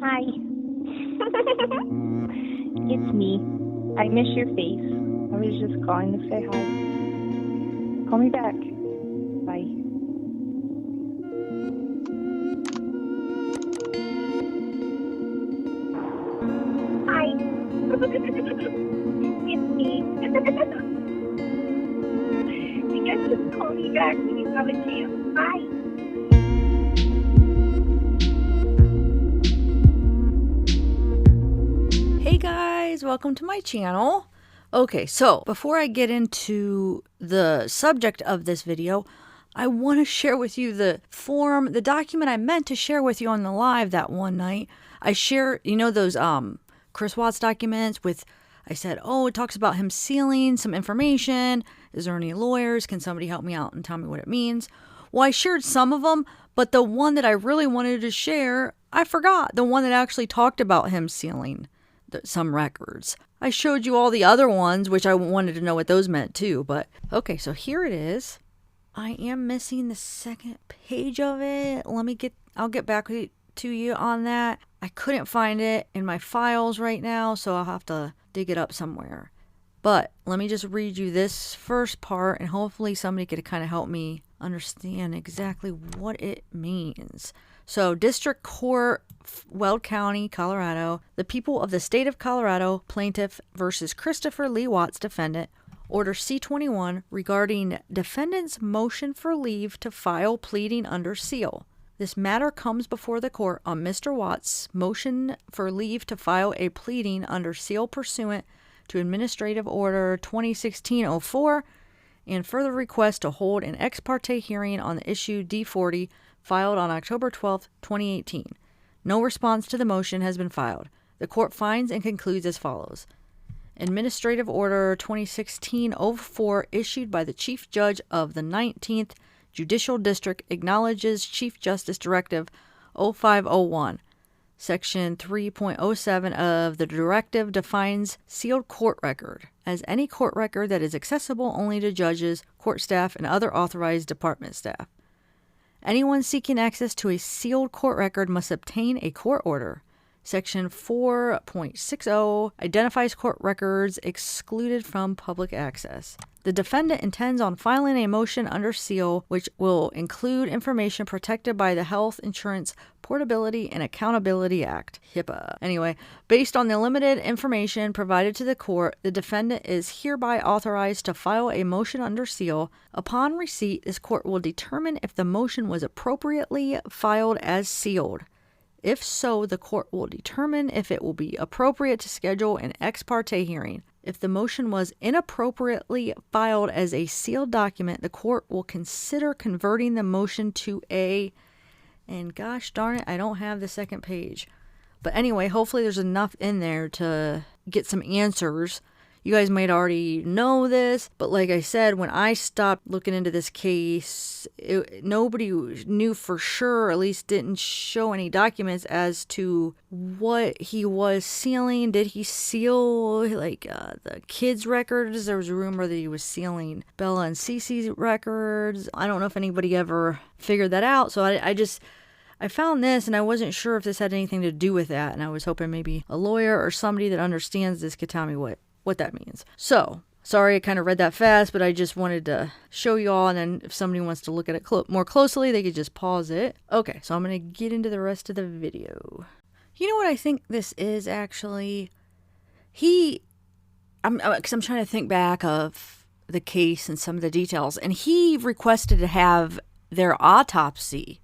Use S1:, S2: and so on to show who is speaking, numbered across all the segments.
S1: Hi. It's me. I miss your face. I was just calling to say hi. Call me back. Bye. Hi. It's me. You guys just call me back when you have a chance. Bye.
S2: Hey guys, welcome to my channel. Okay, so before I get into the subject of this video, I want to share with you the document I meant to share with you on the live that one night. I share, those Chris Watts documents I said, it talks about him sealing some information. Is there any lawyers? Can somebody help me out and tell me what it means? Well, I shared some of them, but the one that I really wanted to share, I forgot. The one that actually talked about him sealing some records. I showed you all the other ones, which I wanted to know what those meant too, but okay, so here it is. I am missing the second page of it. I'll get back to you on that. I couldn't find it in my files right now, so I'll have to dig it up somewhere. But let me just read you this first part, and hopefully somebody could kind of help me understand exactly what it means. So, District Court, Weld County, Colorado. The people of the state of Colorado, plaintiff versus Christopher Lee Watts, defendant. Order C-21 regarding defendant's motion for leave to file pleading under seal. This matter comes before the court on Mr. Watts' motion for leave to file a pleading under seal pursuant to Administrative Order 2016-04 and further request to hold an ex parte hearing on the issue D-40 filed on October 12, 2018. No response to the motion has been filed. The court finds and concludes as follows. Administrative Order 2016-04 issued by the Chief Judge of the 19th Judicial District acknowledges Chief Justice Directive 0501. Section 3.07 of the directive defines sealed court record as any court record that is accessible only to judges, court staff, and other authorized department staff. Anyone seeking access to a sealed court record must obtain a court order. Section 4.60 identifies court records excluded from public access. The defendant intends on filing a motion under seal which will include information protected by the Health Insurance Portability and Accountability Act, HIPAA. Anyway, based on the limited information provided to the court, the defendant is hereby authorized to file a motion under seal. Upon receipt, this court will determine if the motion was appropriately filed as sealed. If so, the court will determine if it will be appropriate to schedule an ex parte hearing. If the motion was inappropriately filed as a sealed document, the court will consider converting the motion to and gosh darn it, I don't have the second page. But anyway, hopefully there's enough in there to get some answers. You guys might already know this, but like I said, when I stopped looking into this case, nobody knew for sure, or at least didn't show any documents as to what he was sealing. Did he seal the kids' records? There was a rumor that he was sealing Bella and Cece's records. I don't know if anybody ever figured that out, so I found this, and I wasn't sure if this had anything to do with that, and I was hoping maybe a lawyer or somebody that understands this could tell me what that means. So, sorry I kind of read that fast, but I just wanted to show you all, and then if somebody wants to look at it more closely, they could just pause it. Okay, so I'm going to get into the rest of the video. You know what I think this is, actually? Because I'm trying to think back of the case and some of the details, and he requested to have their autopsy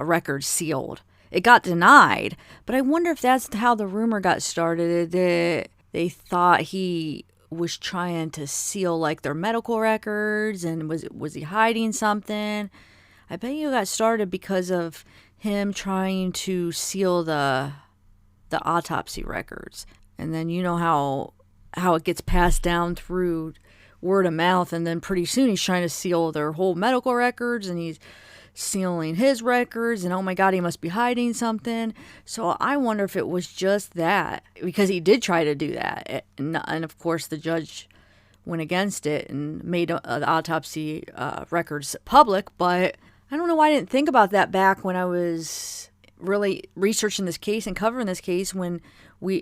S2: records sealed. It got denied, but I wonder if that's how the rumor got started, that they thought he was trying to seal their medical records, and was he hiding something? I bet you got started because of him trying to seal the autopsy records. And then you know how it gets passed down through word of mouth, and then pretty soon he's trying to seal their whole medical records, and he's sealing his records, and oh my god, he must be hiding something. So I wonder if it was just that, because he did try to do that, and of course the judge went against it and made the autopsy records public. But I don't know why I didn't think about that back when I was really researching this case and covering this case when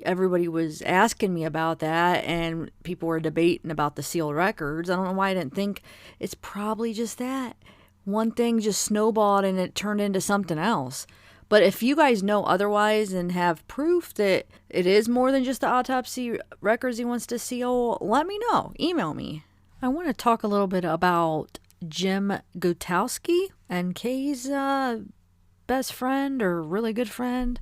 S2: everybody was asking me about that and people were debating about the sealed records. I don't know why I didn't think it's probably just that. One thing just snowballed and it turned into something else. But if you guys know otherwise and have proof that it is more than just the autopsy records he wants to seal, let me know. Email me. I want to talk a little bit about Jim Gutowski, NK's best friend or really good friend.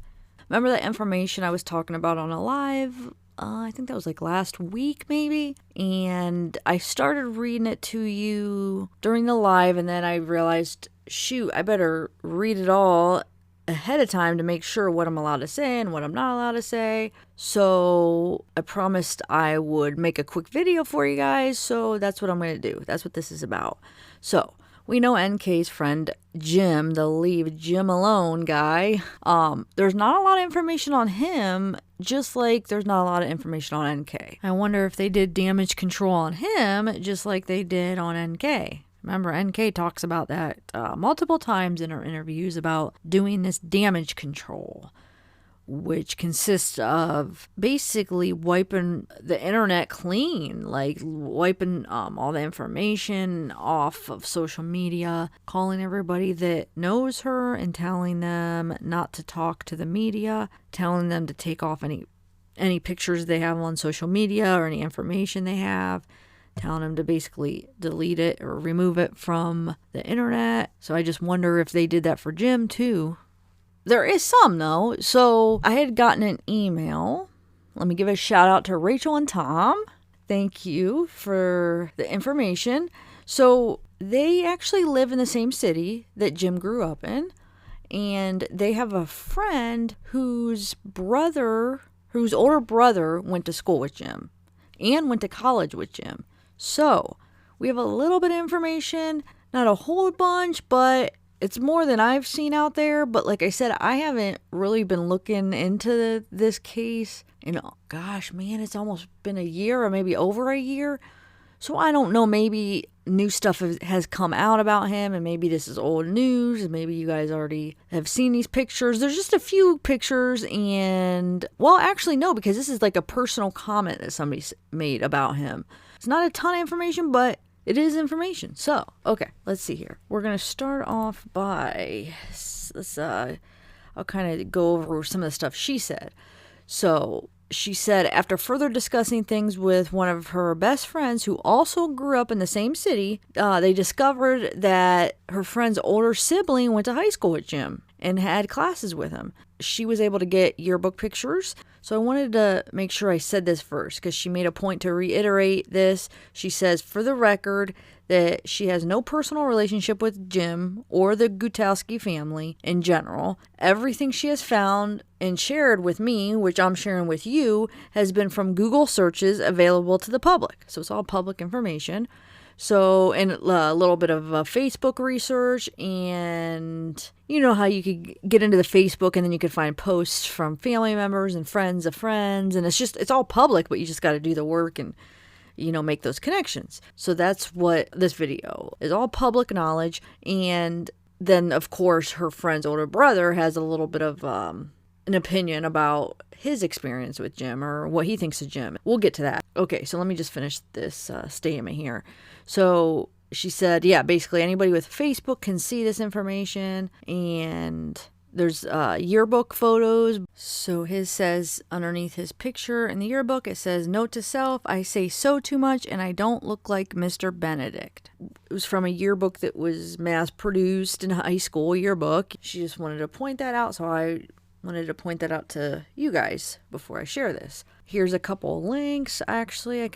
S2: Remember that information I was talking about on a live? I think that was like last week maybe. And I started reading it to you during the live, and then I realized, shoot, I better read it all ahead of time to make sure what I'm allowed to say and what I'm not allowed to say. So I promised I would make a quick video for you guys. So that's what I'm going to do. That's what this is about. So we know NK's friend Jim, the leave Jim alone guy. There's not a lot of information on him, just like there's not a lot of information on NK. I wonder if they did damage control on him, just like they did on NK. Remember, NK talks about that multiple times in her interviews about doing this damage control, which consists of basically wiping the internet clean, like wiping all the information off of social media, calling everybody that knows her and telling them not to talk to the media, telling them to take off any pictures they have on social media or any information they have, telling them to basically delete it or remove it from the internet. So I just wonder if they did that for Jim too. There is some though. So I had gotten an email. Let me give a shout out to Rachel and Tom. Thank you for the information. So they actually live in the same city that Jim grew up in. And they have a friend whose older brother went to school with Jim and went to college with Jim. So we have a little bit of information, not a whole bunch, but it's more than I've seen out there. But like I said, I haven't really been looking into this case. And gosh, man, it's almost been a year or maybe over a year. So I don't know, maybe new stuff has come out about him and maybe this is old news and maybe you guys already have seen these pictures. There's just a few pictures and, well, actually no, because this is like a personal comment that somebody made about him. It's not a ton of information, but it is information. So, okay, let's see here. We're going to start off by, I'll kind of go over some of the stuff she said. So she said, after further discussing things with one of her best friends who also grew up in the same city, they discovered that her friend's older sibling went to high school with Jim and had classes with him. She was able to get yearbook pictures. So I wanted to make sure I said this first because she made a point to reiterate this. She says, for the record, that she has no personal relationship with Jim or the Gutowski family in general. Everything she has found and shared with me, which I'm sharing with you, has been from Google searches available to the public. So it's all public information. So, and a little bit of Facebook research, and you know how you could get into the Facebook and then you could find posts from family members and friends of friends, and it's all public, but you just got to do the work and, make those connections. So that's what this video is, all public knowledge. And then, of course, her friend's older brother has a little bit of an opinion about his experience with Jim or what he thinks of Jim. We'll get to that. Okay, so let me just finish this statement here. So she said, yeah, basically anybody with Facebook can see this information, and there's yearbook photos. So his says underneath his picture in the yearbook, it says, note to self, I say so too much and I don't look like Mr. Benedict. It was from a yearbook that was mass produced in high school yearbook. She just wanted to point that out, so I wanted to point that out to you guys before I share this. Here's a couple links. Actually, I'll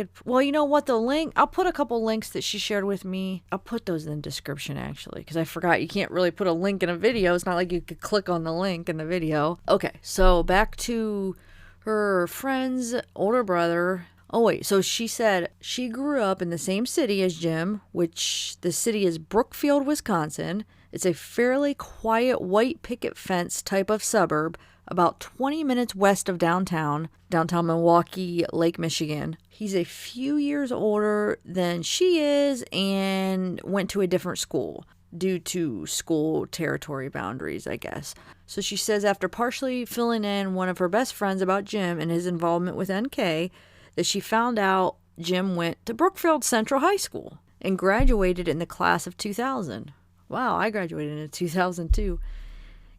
S2: put a couple links that she shared with me. I'll put those in the description, actually, because I forgot you can't really put a link in a video. It's not like you could click on the link in the video. Okay, so back to her friend's older brother. Oh, wait, so she said she grew up in the same city as Jim, which the city is Brookfield, Wisconsin. It's a fairly quiet white picket fence type of suburb, about 20 minutes west of downtown Milwaukee, Lake Michigan. He's a few years older than she is and went to a different school. due to school territory boundaries, I guess. So she says after partially filling in one of her best friends about Jim and his involvement with NK, that she found out Jim went to Brookfield Central High School and graduated in the class of 2000. Wow, I graduated in 2002.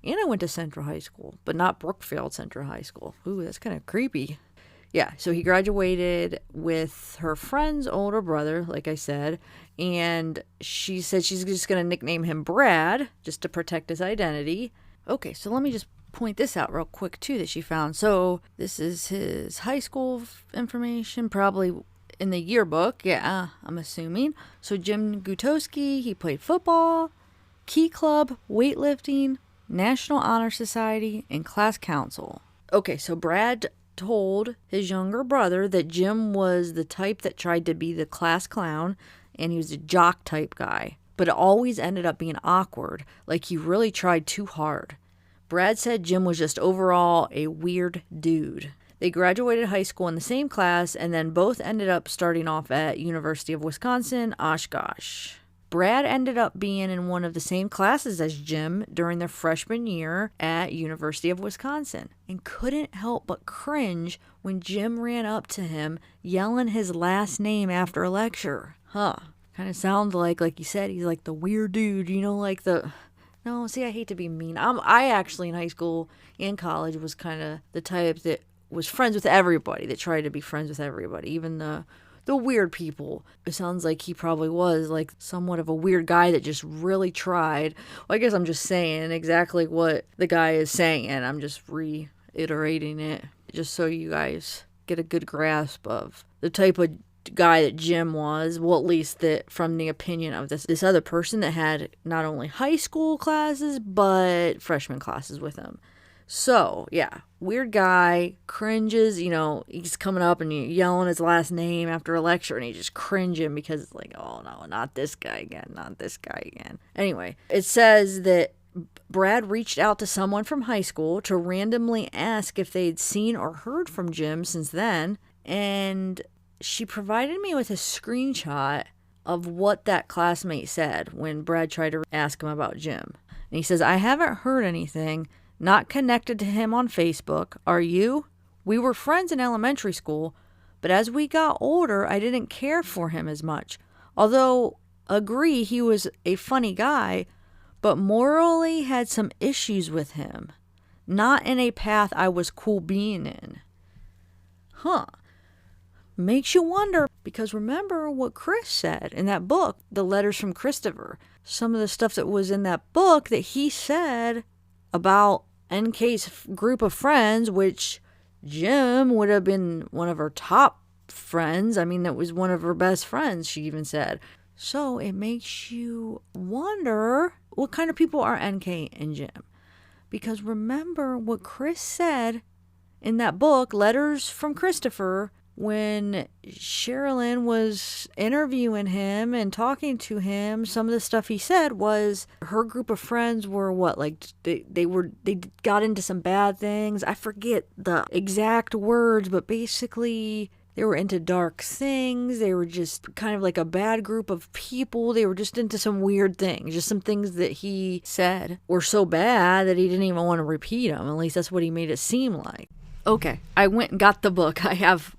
S2: And I went to Central High School, but not Brookfield Central High School. Ooh, that's kind of creepy. Yeah, so he graduated with her friend's older brother, like I said, and she said she's just going to nickname him Brad, just to protect his identity. Okay, so let me just point this out real quick, too, that she found. So this is his high school information, probably in the yearbook. Yeah, I'm assuming. So Jim Gutowski, he played football, Key Club, weightlifting, National Honor Society, and class council. Okay, so Brad told his younger brother that Jim was the type that tried to be the class clown, and he was a jock type guy, but it always ended up being awkward, like he really tried too hard. Brad said Jim was just overall a weird dude. They graduated high school in the same class, and then both ended up starting off at University of Wisconsin, Oshkosh. Brad ended up being in one of the same classes as Jim during their freshman year at University of Wisconsin and couldn't help but cringe when Jim ran up to him yelling his last name after a lecture. Kind of sounds like you said, he's like the weird dude, like the... No, see, I hate to be mean. I actually in high school and college was kind of the type that was friends with everybody, that tried to be friends with everybody, even the weird people. It sounds like he probably was like somewhat of a weird guy that just really tried. Well, I guess I'm just saying exactly what the guy is saying. I'm just reiterating it just so you guys get a good grasp of the type of guy that Jim was. Well, at least that from the opinion of this other person that had not only high school classes, but freshman classes with him. So, yeah, weird guy, cringes, he's coming up and yelling his last name after a lecture and he's just cringing because it's like, oh no, not this guy again, not this guy again. Anyway, it says that Brad reached out to someone from high school to randomly ask if they'd seen or heard from Jim since then, and she provided me with a screenshot of what that classmate said when Brad tried to ask him about Jim. And he says, I haven't heard anything. Not connected to him on Facebook. Are you? We were friends in elementary school, but as we got older, I didn't care for him as much. Although, agree he was a funny guy, but morally had some issues with him. Not in a path I was cool being in. Makes you wonder, because remember what Chris said in that book, The Letters from Christopher. Some of the stuff that was in that book that he said about NK's group of friends, which Jim would have been one of her top friends. I mean, that was one of her best friends, she even said. So it makes you wonder what kind of people are NK and Jim. Because remember what Chris said in that book, Letters from Christopher, when Sherilyn was interviewing him and talking to him, some of the stuff he said was her group of friends were what, like they got into some bad things. I forget the exact words, but basically they were into dark things. They were just kind of like a bad group of people. They were just into some weird things. Just some things that he said were so bad that he didn't even want to repeat them. At least that's what he made it seem like. Okay, I went and got the book. I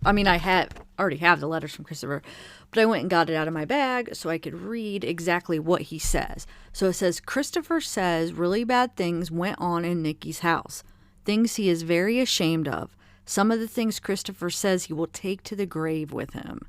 S2: already have the Letters from Christopher, but I went and got it out of my bag so I could read exactly what he says. So it says, Christopher says really bad things went on in Nikki's house, things he is very ashamed of. Some of the things Christopher says he will take to the grave with him.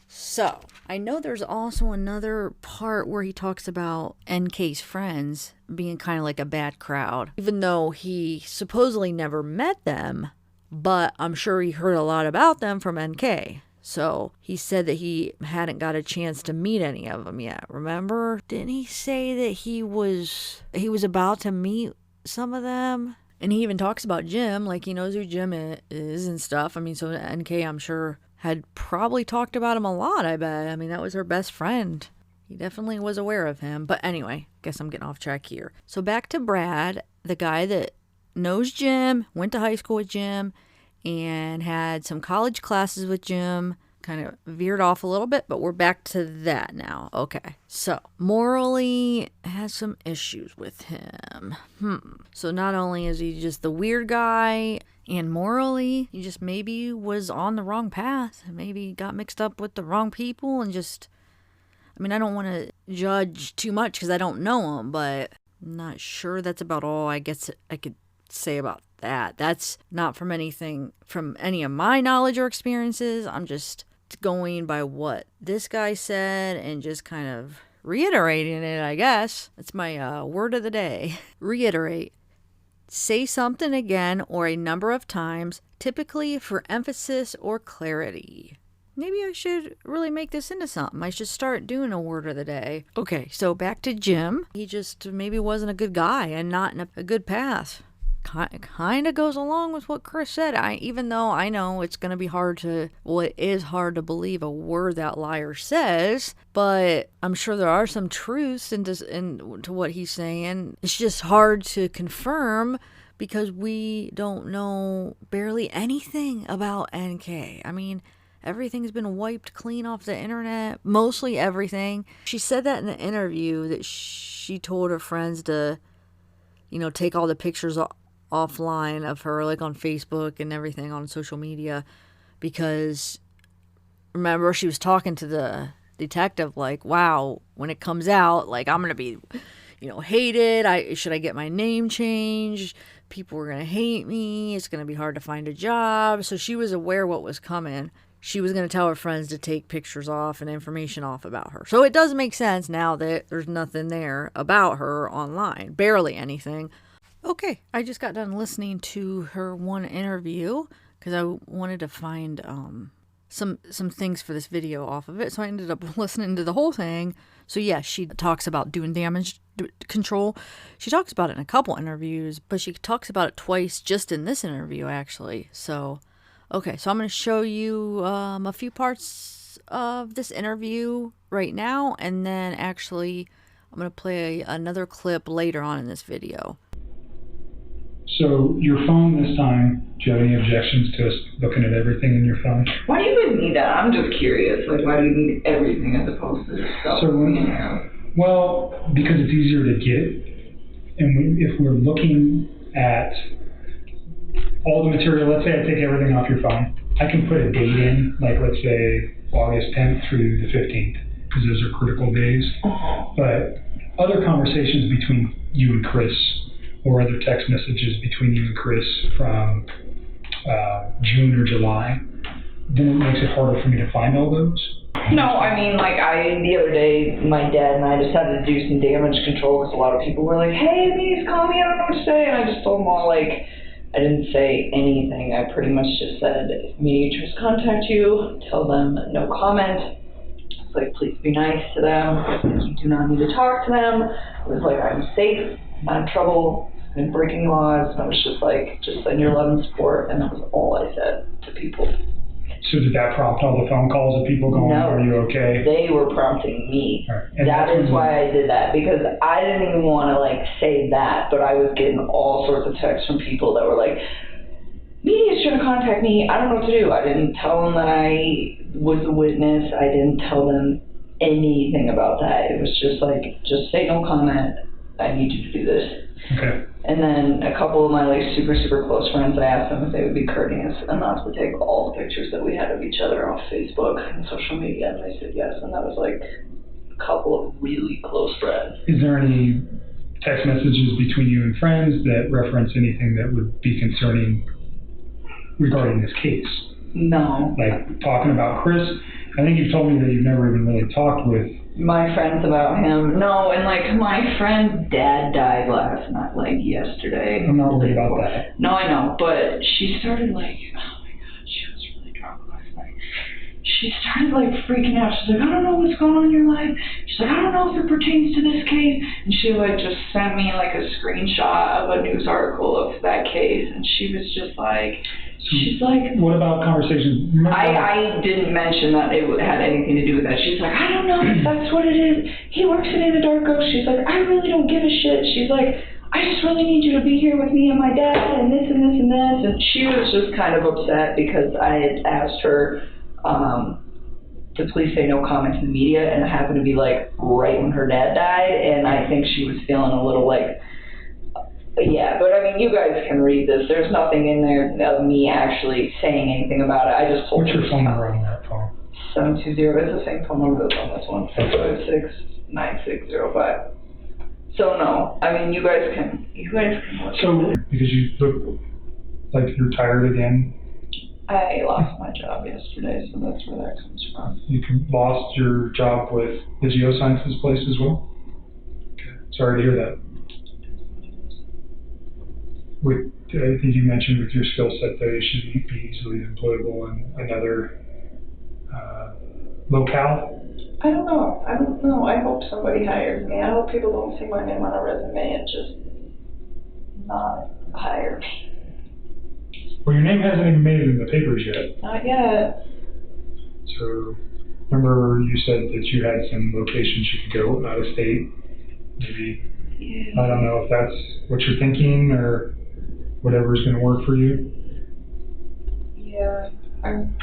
S2: So, I know there's also another part where he talks about NK's friends being kind of like a bad crowd, even though he supposedly never met them, but I'm sure he heard a lot about them from NK. So, he said that he hadn't got a chance to meet any of them yet. Remember? Didn't he say that he was about to meet some of them? And he even talks about Jim, like he knows who Jim is and stuff. I mean, so NK, I'm sure, had probably talked about him a lot, I bet. I mean, that was her best friend. He definitely was aware of him. But anyway, guess I'm getting off track here. So back to Brad, the guy that knows Jim, went to high school with Jim, and had some college classes with Jim, kind of veered off a little bit, but we're back to that now. Okay, so morally has some issues with him. So not only is he just the weird guy, and morally, he just maybe was on the wrong path. Maybe got mixed up with the wrong people and just... I mean, I don't want to judge too much because I don't know him, but I'm not sure that's about all I guess I could say about that. That's not from any of my knowledge or experiences. I'm just going by what this guy said and just kind of reiterating it, I guess. That's my word of the day. Reiterate. Say something again or a number of times, typically for emphasis or clarity. Maybe I should really make this into something. I should start doing a word of the day. Okay, so back to Jim. He just maybe wasn't a good guy and not in a good path. Kind of goes along with what Chris said. Even though I know it's going to be it is hard to believe a word that liar says, but I'm sure there are some truths into what he's saying. It's just hard to confirm because we don't know barely anything about NK. I mean, everything's been wiped clean off the internet, mostly everything. She said that in the interview that she told her friends to, take all the pictures offline of her, like on Facebook and everything on social media, because remember she was talking to the detective like, wow, when it comes out, like I'm gonna be hated. Should I get my name changed? People are gonna hate me. It's gonna be hard to find a job. So she was aware what was coming. She was going to tell her friends to take pictures off and information off about her. So it does make sense now that there's nothing there about her online. Barely anything. Okay, I just got done listening to her one interview because I wanted to find some things for this video off of it. So I ended up listening to the whole thing. So yeah, she talks about doing damage control. She talks about it in a couple interviews, but she talks about it twice just in this interview actually. So... okay, so I'm going to show you a few parts of this interview right now, and then actually I'm going to play another clip later on in this video.
S3: So your phone this time, do you have any objections to us looking at everything in your phone?
S4: Why do you even need that? I'm just curious. Like, why do you need everything as opposed to just stuff?
S3: Well, because it's easier to get, and if we're looking at all the material, let's say I take everything off your phone, I can put a date in, like let's say August 10th through the 15th, because those are critical days. But other conversations between you and Chris, or other text messages between you and Chris from June or July, then it makes it harder for me to find all those.
S4: No, I mean, like, the other day, my dad and I decided to do some damage control because a lot of people were like, hey, please call me, I don't know what to say, and I just told them all, like, I didn't say anything. I pretty much just said, if mediators contact you, tell them no comment. It's like, please be nice to them. You do not need to talk to them. It was like, I'm safe, not in trouble, been breaking laws. And I was just like, just send your love and support. And that was all I said to people.
S3: So did that prompt all the phone calls of people going,
S4: no,
S3: are you okay?
S4: They were prompting me.
S3: Right.
S4: That is why I did that, because I didn't even want to like say that, but I was getting all sorts of texts from people that were like, media's trying to contact me, I don't know what to do. I didn't tell them that I was a witness. I didn't tell them anything about that. It was just like, just say no comment. I need you to do this.
S3: Okay.
S4: And then a couple of my like super, super close friends, I asked them if they would be courteous enough to take all the pictures that we had of each other off Facebook and social media, and they said yes, and that was like a couple of really close friends.
S3: Is there any text messages between you and friends that reference anything that would be concerning regarding this case?
S4: No.
S3: Like talking about Chris? I think you've told me that you've never even really talked with
S4: my friends about him. No, and like my friend's dad died last night, like yesterday.
S3: I'm not worried about that.
S4: No, I know, but she started like, oh my god, she was really drunk last night. She started like freaking out. She's like, I don't know what's going on in your life. She's like, I don't know if it pertains to this case. And she like just sent me like a screenshot of a news article of that case, and she was just like, she's like,
S3: what about conversations?
S4: I didn't mention that it had anything to do with that. She's like, I don't know if that's what it is. He works in Anadarko. She's like, I really don't give a shit. She's like, I just really need you to be here with me and my dad and this and this and this. And she was just kind of upset because I had asked her to please say no comment to the media, and it happened to be like right when her dad died, and I think she was feeling a little like, yeah, but I mean, you guys can read this. There's nothing in there of me actually saying anything about it. I just told
S3: What's your phone number on that phone?
S4: 720, it's the same phone number that's on this one, 656-9605. So no, I mean, you guys can look.
S3: So, because you look like you're tired again,
S4: I lost my job yesterday, so that's where that comes from.
S3: you lost your job with the geosciences place as well? Okay. Sorry to hear that. I think you mentioned with your skill set that it should be easily employable in another locale.
S4: I don't know. I hope somebody hires me. I hope people don't see my name on a resume and just not hire me.
S3: Well, your name hasn't even made it in the papers yet.
S4: Not yet.
S3: So, remember you said that you had some locations you could go out of state. Maybe,
S4: Yeah.
S3: I don't know if that's what you're thinking or whatever's going to work for you.
S4: Yeah, I'm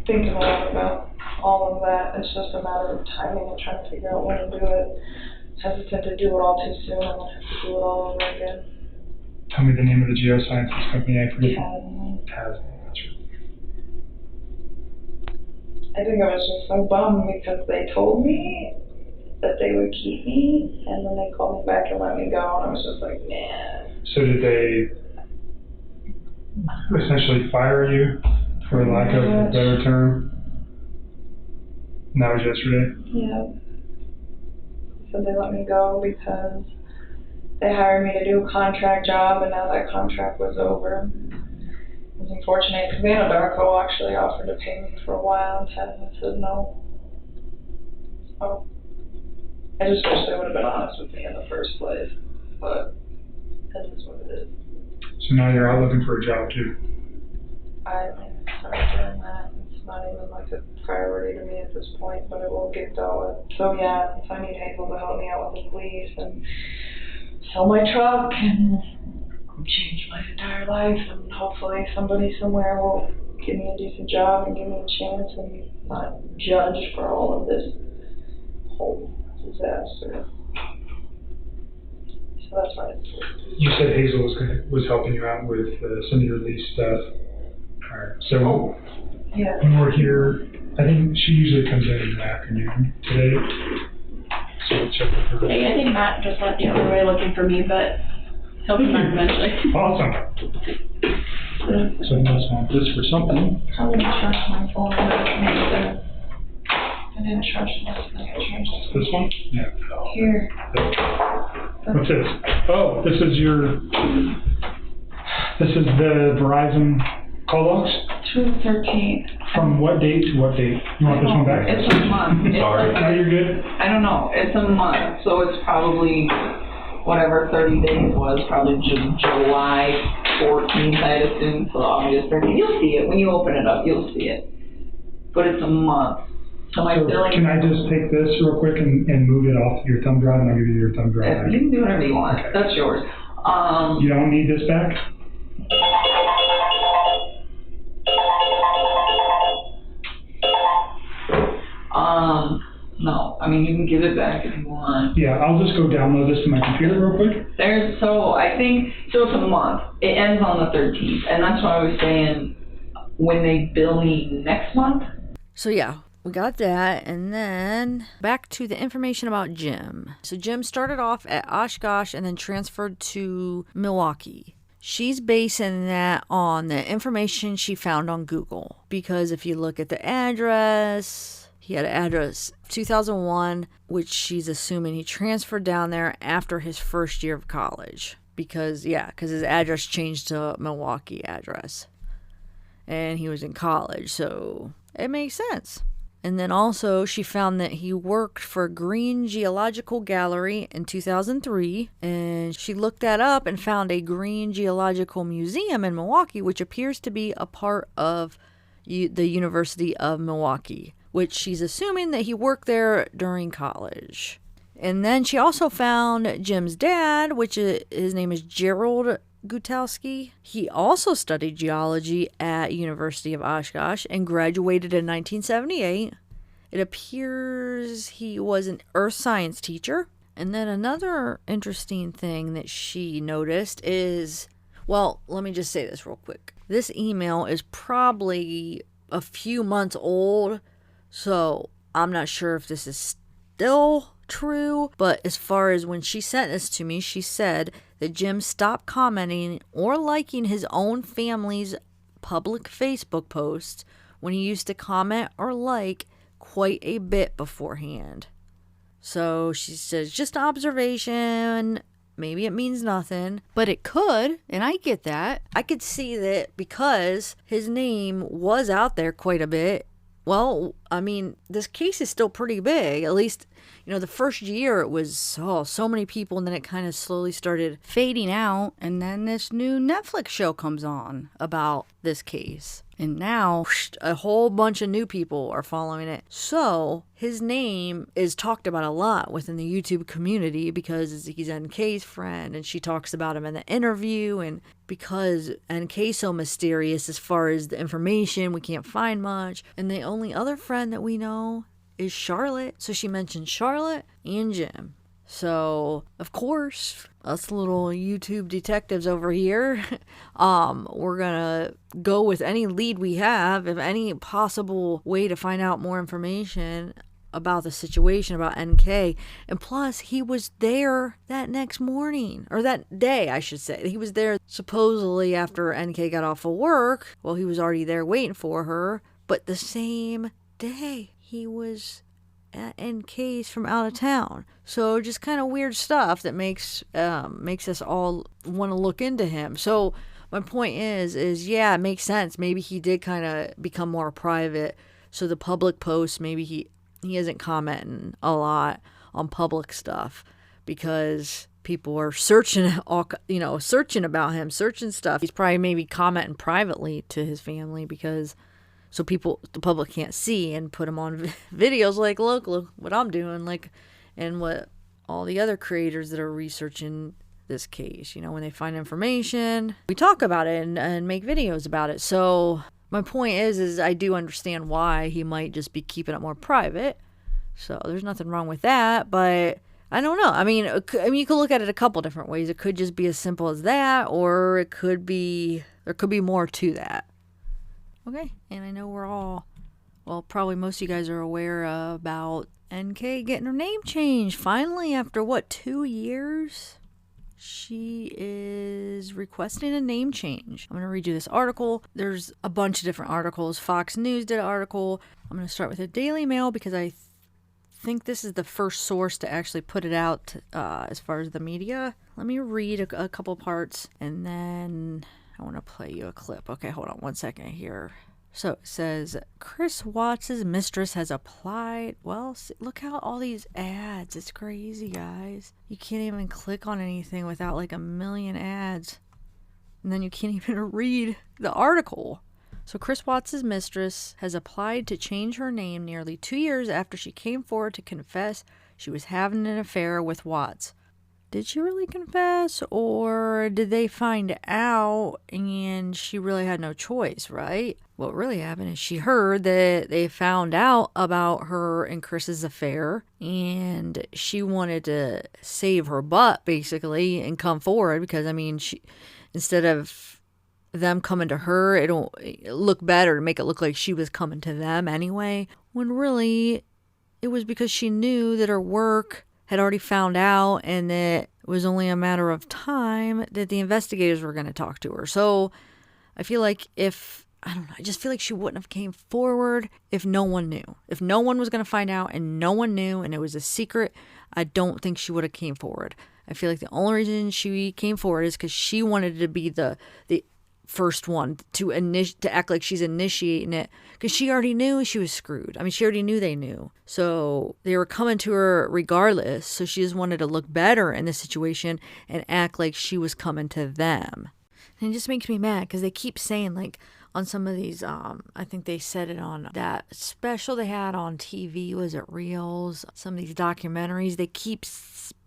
S4: thinking a lot about all of that. It's just a matter of timing and trying to figure out when to do it. Hesitant to do it all too soon and then have to do it all over again.
S3: Tell me the name of the geosciences company. I forget.
S4: Yeah.
S3: Tasman, that's right.
S4: I think I was just so bummed because they told me that they would keep me, and then they called me back and let me go, and I was just like, man.
S3: So did they essentially fire you, for lack of a better term? And that was yesterday?
S4: Yeah. So they let me go because they hired me to do a contract job, and now that contract was over. It was unfortunate because Anadarko actually offered to pay me for a while, and Tasman said no. So I just wish they would have been honest with me in the first place, but that is what it is.
S3: So now you're out looking for a job too?
S4: I started doing that. It's not even like a priority to me at this point, but it will get dealt with. So yeah, if I need Hazel to help me out with the lease and sell my truck and change my entire life, and hopefully somebody somewhere will give me a decent job and give me a chance and not judge for all of this whole disaster. So that's why it's
S3: You said Hazel was helping you out with some of your lease stuff. All right. So
S4: yeah.
S3: when we're here, I think she usually comes in the afternoon today. So we'll check with her.
S5: Hey, I think Matt just left the other way looking for me, but he'll be back eventually.
S3: Awesome. So I must want this for something.
S4: I didn't charge my phone. I didn't charge this. I changed
S3: This one? Yeah.
S4: here.
S3: What's this? Oh, this is the Verizon call logs?
S4: 2/13.
S3: From what date to what date? You want this one back?
S4: It's a month.
S3: Sorry. No, you're good.
S4: I don't know. It's a month, so it's probably whatever 30 days was, probably July 14th, I'd assume, so August 13th. You'll see it. When you open it up, you'll see it. But it's a month. So my billing...
S3: Can I just take this real quick and move it off your thumb drive, and I'll give you your thumb drive back?
S4: You can do whatever you want. Okay. That's yours.
S3: You don't need this back?
S4: No. I mean, you can give it back if you want.
S3: Yeah, I'll just go download this to my computer real quick.
S4: It's a month. It ends on the 13th, and that's why I was saying when they bill me next month.
S2: So yeah, we got that, and then back to the information about Jim. So Jim started off at Oshkosh and then transferred to Milwaukee. She's basing that on the information she found on Google, because if you look at the address, he had an address 2001, which she's assuming he transferred down there after his first year of college, because his address changed to Milwaukee address, and he was in college, so it makes sense. And then also she found that he worked for Green Geological Gallery in 2003, and she looked that up and found a Green Geological Museum in Milwaukee, which appears to be a part of the University of Milwaukee, which she's assuming that he worked there during college. And then she also found Jim's dad, which his name is Gerald Gutowski. He also studied geology at University of Oshkosh and graduated in 1978. It appears he was an earth science teacher. And then another interesting thing that she noticed is, well, let me just say this real quick. This email is probably a few months old, so I'm not sure if this is still true, but as far as when she sent this to me, she said that Jim stopped commenting or liking his own family's public Facebook posts when he used to comment or like quite a bit beforehand. So she says, just observation, maybe it means nothing, but it could, and I get that. I could see that because his name was out there quite a bit. Well, I mean, this case is still pretty big. At least, the first year it was so many people, and then it kind of slowly started fading out. And then this new Netflix show comes on about this case. And now a whole bunch of new people are following it. So his name is talked about a lot within the YouTube community because he's NK's friend, and she talks about him in the interview. And because NK's so mysterious as far as the information, we can't find much. And the only other friend that we know is Charlotte. So she mentioned Charlotte and Jim. So, of course, us little YouTube detectives over here, we're gonna go with any lead we have, if any possible way to find out more information about the situation, about NK. And plus, he was there that next morning, or that day, I should say. He was there supposedly after NK got off of work. Well, he was already there waiting for her, but the same day he was at NK's from out of town. So just kind of weird stuff that makes us all want to look into him. So my point is yeah, it makes sense. Maybe he did kind of become more private. So the public posts, maybe he isn't commenting a lot on public stuff because people are searching about him, searching stuff. He's probably maybe commenting privately to his family because so the public can't see, and put him on videos like, look what I'm doing, like, and what all the other creators that are researching this case, when they find information, we talk about it and make videos about it. So my point is I do understand why he might just be keeping it more private. So there's nothing wrong with that, but I don't know. I mean, you could look at it a couple different ways. It could just be as simple as that, or there could be more to that. Okay, and I know probably most of you guys are aware about NK getting her name changed. Finally, after 2 years, she is requesting a name change. I'm going to read you this article. There's a bunch of different articles. Fox News did an article. I'm going to start with the Daily Mail because I think this is the first source to actually put it out as far as the media. Let me read a couple parts, and then I want to play you a clip. Okay, hold on 1 second here. So it says, Chris Watts' mistress has applied. Well, look how all these ads. It's crazy, guys. You can't even click on anything without like a million ads. And then you can't even read the article. So Chris Watts' mistress has applied to change her name nearly 2 years after she came forward to confess she was having an affair with Watts. Did she really confess, or did they find out and she really had no choice, right? What really happened is she heard that they found out about her and Chris's affair, and she wanted to save her butt, basically, and come forward because, instead of them coming to her, it'll look better to make it look like she was coming to them anyway, when really it was because she knew that her work had already found out and that it was only a matter of time that the investigators were going to talk to her. So I feel like I just feel like she wouldn't have came forward if no one knew. If no one was going to find out and no one knew and it was a secret, I don't think she would have came forward. I feel like the only reason she came forward is because she wanted to be the first one to act like she's initiating it, because she already knew she was screwed. She already knew they knew. So they were coming to her regardless. So she just wanted to look better in this situation and act like she was coming to them. And it just makes me mad because they keep saying, like, on some of these, I think they said it on that special they had on TV, was it Reels? Some of these documentaries, they keep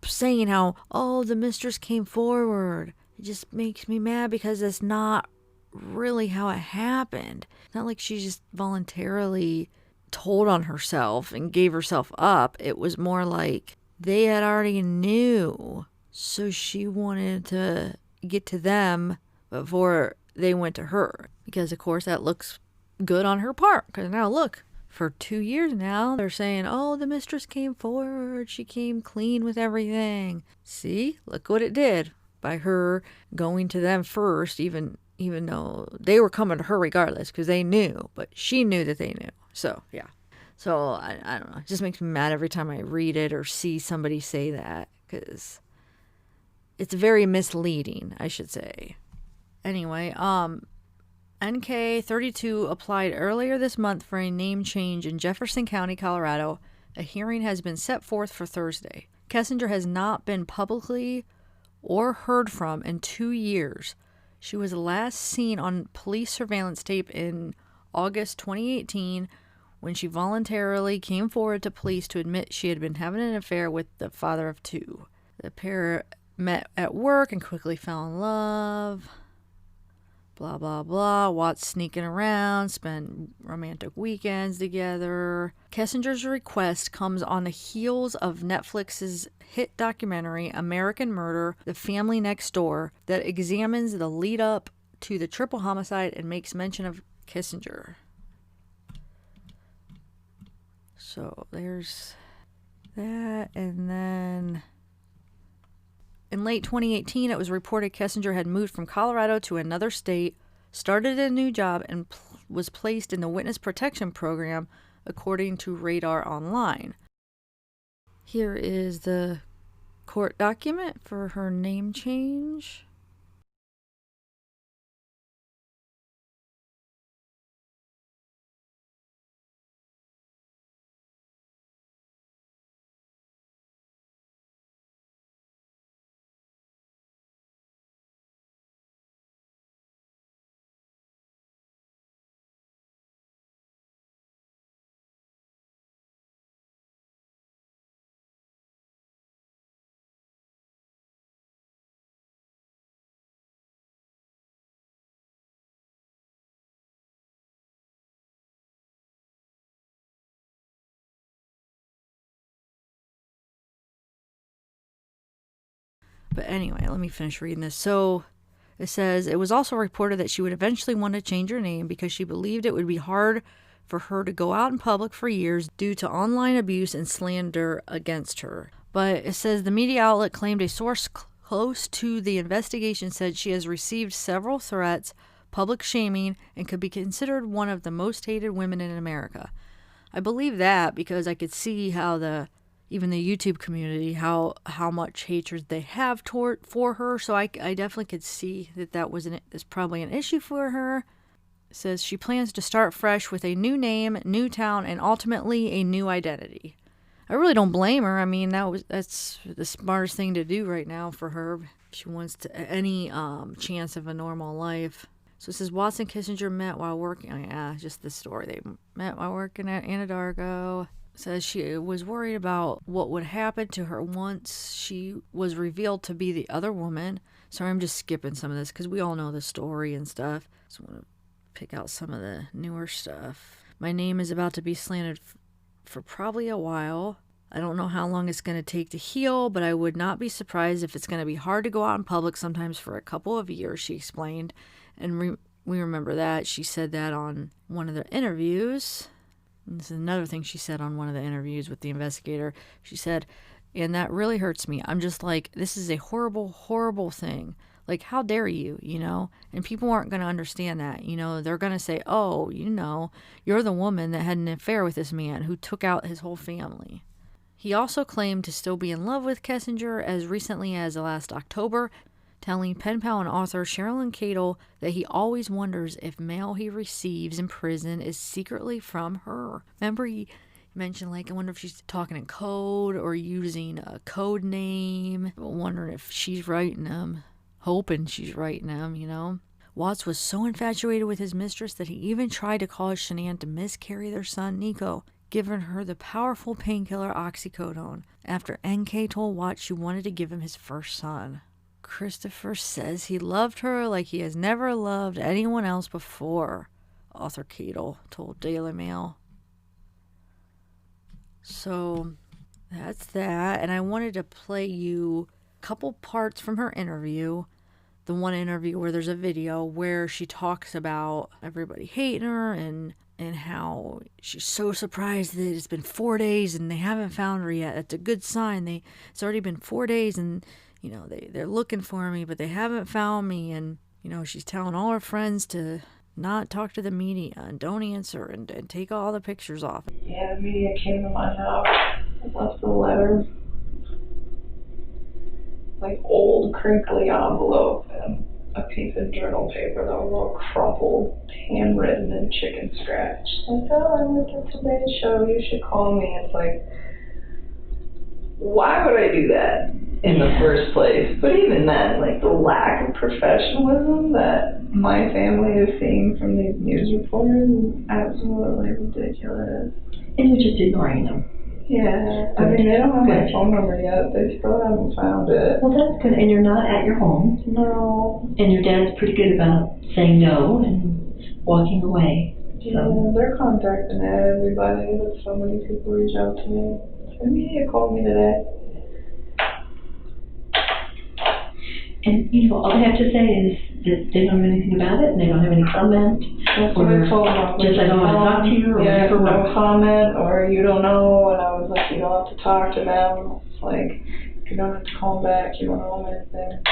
S2: saying how, the mistress came forward. It just makes me mad because it's not really how it happened. It's not like she just voluntarily told on herself and gave herself up. It was more like they had already knew. So she wanted to get to them before they went to her. Because, of course, that looks good on her part. Because now, look, for 2 years now, they're saying, oh, the mistress came forward. She came clean with everything. See? Look what it did by her going to them first, even though they were coming to her regardless because they knew. But she knew that they knew. So, yeah. So, I don't know. It just makes me mad every time I read it or see somebody say that. Because it's very misleading, I should say. Anyway, NK32 applied earlier this month for a name change in Jefferson County, Colorado. A hearing has been set forth for Thursday. Kessinger has not been publicly or heard from in 2 years. She was last seen on police surveillance tape in August 2018 when she voluntarily came forward to police to admit she had been having an affair with the father of two. The pair met at work and quickly fell in love. Blah, blah, blah. Watts sneaking around, spent romantic weekends together. Kessinger's request comes on the heels of Netflix's hit documentary, American Murder, The Family Next Door, that examines the lead up to the triple homicide and makes mention of Kessinger. So there's that, and then in late 2018, it was reported Kessinger had moved from Colorado to another state, started a new job, and was placed in the Witness Protection Program, according to Radar Online. Here is the court document for her name change. But anyway, let me finish reading this. So it says, it was also reported that she would eventually want to change her name because she believed it would be hard for her to go out in public for years due to online abuse and slander against her. But it says the media outlet claimed a source close to the investigation said she has received several threats, public shaming, and could be considered one of the most hated women in America. I believe that because I could see how even the YouTube community, how much hatred they have for her. So I definitely could see that is probably an issue for her. It says she plans to start fresh with a new name, new town, and ultimately a new identity. I really don't blame her. I mean, that's the smartest thing to do right now for her. If she wants any chance of a normal life. So it says Watts and Kessinger met while working. Oh, yeah, just the story. They met while working at Anadarko. Says she was worried about what would happen to her once she was revealed to be the other woman. Sorry, I'm just skipping some of this because we all know the story and stuff. So I want to pick out some of the newer stuff. My name is about to be slandered for probably a while. I don't know how long it's going to take to heal, but I would not be surprised if it's going to be hard to go out in public sometimes for a couple of years, she explained. And we remember that. She said that on one of the interviews. And this is another thing she said on one of the interviews with the investigator. She said, and that really hurts me. I'm just like, this is a horrible, horrible thing. Like, how dare you, And people aren't going to understand that, They're going to say, oh, you're the woman that had an affair with this man who took out his whole family. He also claimed to still be in love with Kessinger as recently as last October, telling pen pal and author Sherilyn Cadle that he always wonders if mail he receives in prison is secretly from her. Remember he mentioned, I wonder if she's talking in code or using a code name, wondering if she's writing them, hoping she's writing them, Watts was so infatuated with his mistress that he even tried to cause Shanann to miscarry their son, Nichol, giving her the powerful painkiller oxycodone after NK told Watts she wanted to give him his first son. Christopher says he loved her like he has never loved anyone else before, author Cadle told Daily Mail. So that's that. And I wanted to play you a couple parts from her interview. The one interview where there's a video where she talks about everybody hating her and how she's so surprised that it's been 4 days and they haven't found her yet. That's a good sign. It's already been 4 days and, you know, they're looking for me, but they haven't found me. And, you know, she's telling all her friends to not talk to the media and don't answer and take all the pictures off.
S4: Yeah, the media came to my house and left a letter. Like old crinkly envelope and a piece of journal paper that was all crumpled, handwritten and chicken scratch. Like, oh, I went to today's show, you should call me. It's like, why would I do that in the first place? But even then, like the lack of professionalism that my family is seeing from these news reporters is absolutely ridiculous.
S6: And you're just ignoring them.
S4: Yeah, I mean, they don't have my phone number yet. They still haven't found it.
S6: Well, that's good. And you're not at your home.
S4: No.
S6: And your dad's pretty good about saying no and walking away.
S4: Yeah, they're contacting everybody, but so many people reach out to me. The media called me today.
S6: And, you know, all they have to say is that they don't know anything about it and they don't have any comment.
S4: That's what I told them.
S6: Just I don't want to talk to you or whatever.
S4: No comment, or you don't know, and I was like, you don't have to talk to them. It's like, you don't have to call them back, you don't know anything.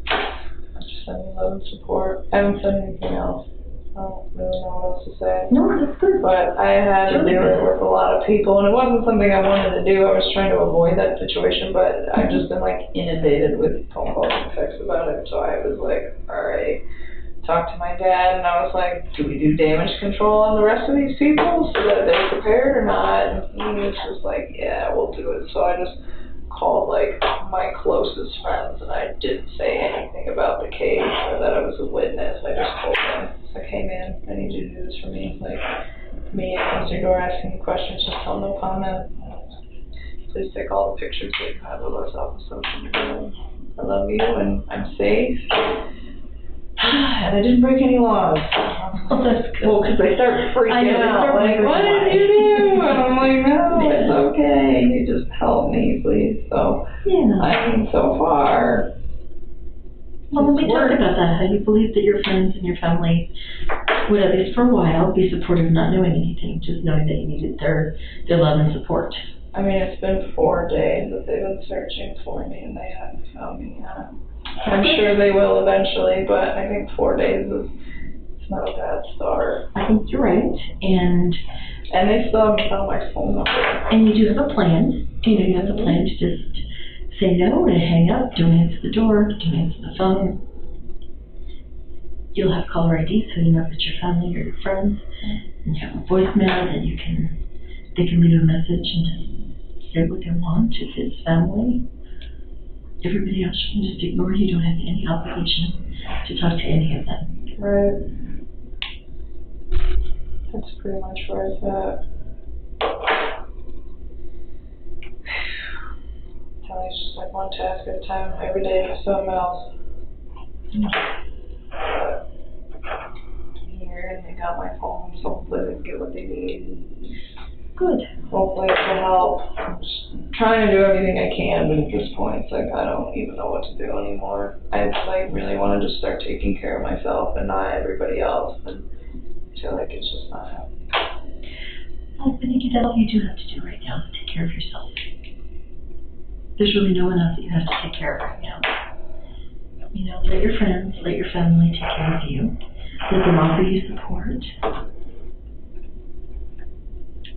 S4: I just send you love and support. I haven't said anything else. I don't really know what else to say.
S6: No, that's good.
S4: But I had to do it with a lot of people, and it wasn't something I wanted to do. I was trying to avoid that situation, but I've just been like inundated with phone calls and texts about it. So I was like, all right, talked to my dad, and I was like, do we do damage control on the rest of these people so that they're prepared or not? And he was just like, yeah, we'll do it. So I just called like my closest friends, and I didn't say anything about the case or that I was a witness. I just told them, it's like, hey man, I need you to do this for me. Like, me comes to your door asking you questions, just tell no comment. Please take all the pictures that you have of us off of social media. I love you and I'm safe. And I didn't break any laws.
S6: Oh, that's good.
S4: Well, because they start freaking out. Like, what did you do? And I'm like, no, it's okay. You just help me, please. So,
S6: Yeah.
S4: I mean, so far.
S6: Well, then we talked about that, how you believe that your friends and your family would, at least for a while, be supportive of not knowing anything, just knowing that you needed their love and support.
S4: I mean, it's been 4 days that they've been searching for me, and they haven't found me yet. I'm sure they will eventually, but I think 4 days it's not a bad start.
S6: I think you're right, and
S4: they still haven't found my phone number.
S6: And you do have a plan. You know, you have the plan to just say no, to hang up, don't answer the door, don't answer the phone. You'll have caller ID, so you know if it's your family or your friends, and you have a voicemail that they can leave a message and just say what they want. If it's family, everybody else you can just ignore. You don't have any obligation to talk to any of them.
S4: Right. That's pretty much where it's at. It's just like one task at a time. Every day do something else. But I'm here and they got my phone, so hopefully they get what they need.
S6: Good.
S4: Hopefully it will help. I'm just trying to do everything I can, but at this point it's like I don't even know what to do anymore. I just like really want to just start taking care of myself and not everybody else, and I feel like it's just not happening.
S6: Well, I think that's all you do have to do right now is take care of yourself. There's really no one else that you have to take care of right now. You know, let your friends, let your family take care of you. Let them offer you support.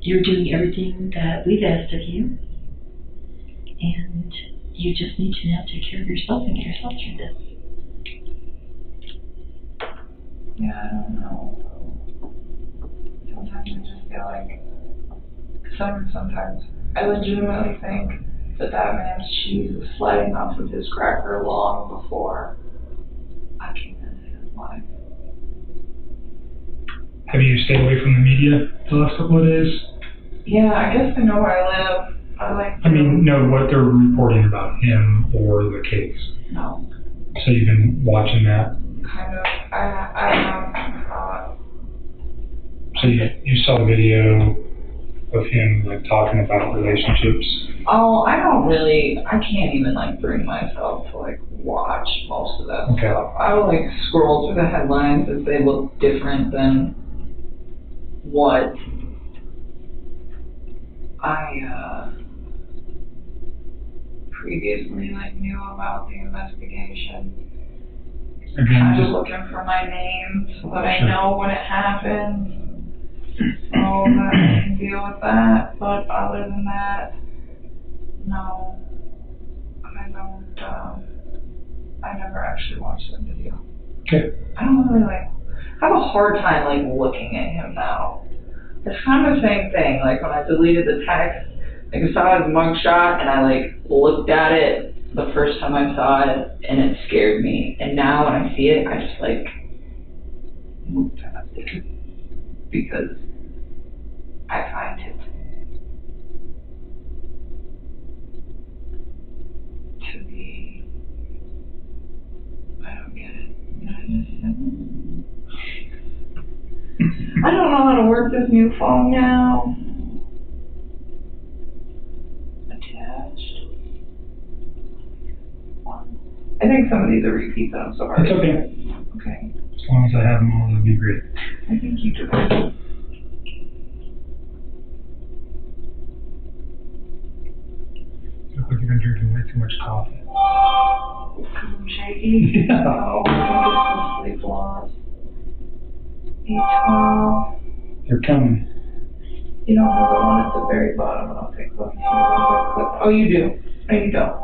S6: You're doing everything that we've asked of you. And you just need to now take care of yourself and get yourself through this.
S4: Yeah, I don't know. Sometimes I just feel like sometimes I legitimately think that man's cheese was sliding off of his cracker long before I came into his life.
S3: Have you stayed away from the media the last couple of days?
S4: Yeah, I guess they know where I live. I
S3: mean, know what they're reporting about him or the case.
S4: No.
S3: So you've been watching that?
S4: Kind of. I have.
S3: So you saw the video. of him like talking about relationships?
S4: Oh, I can't even like bring myself to like watch most of that stuff. I will like scroll through the headlines if they look different than what I previously like knew about the investigation. Kind of looking for my name so that I know when it happened, so that I can deal with that. But other than that, no, I don't. I never actually watched that video.
S3: Okay.
S4: I don't really I have a hard time like looking at him now. It's kind of the same thing. Like when I deleted the text, like I saw his mugshot and I like looked at it the first time I saw it and it scared me. And now when I see it, I just like move past it because I find it to be, I don't get it. I don't know how to work this new phone now. Attached. I think some of these are repeats and I'm sorry.
S3: It's okay.
S4: Okay.
S3: As long as I have them all, that'd be great.
S4: I think you do.
S3: You look like you've been drinking way too much coffee.
S4: I'm shaky.
S3: Yeah.
S4: Oh, I'm sleep loss. 8:12.
S3: They're coming.
S4: You don't have the one at the very bottom, and I'll take one. Oh, you do. There you go.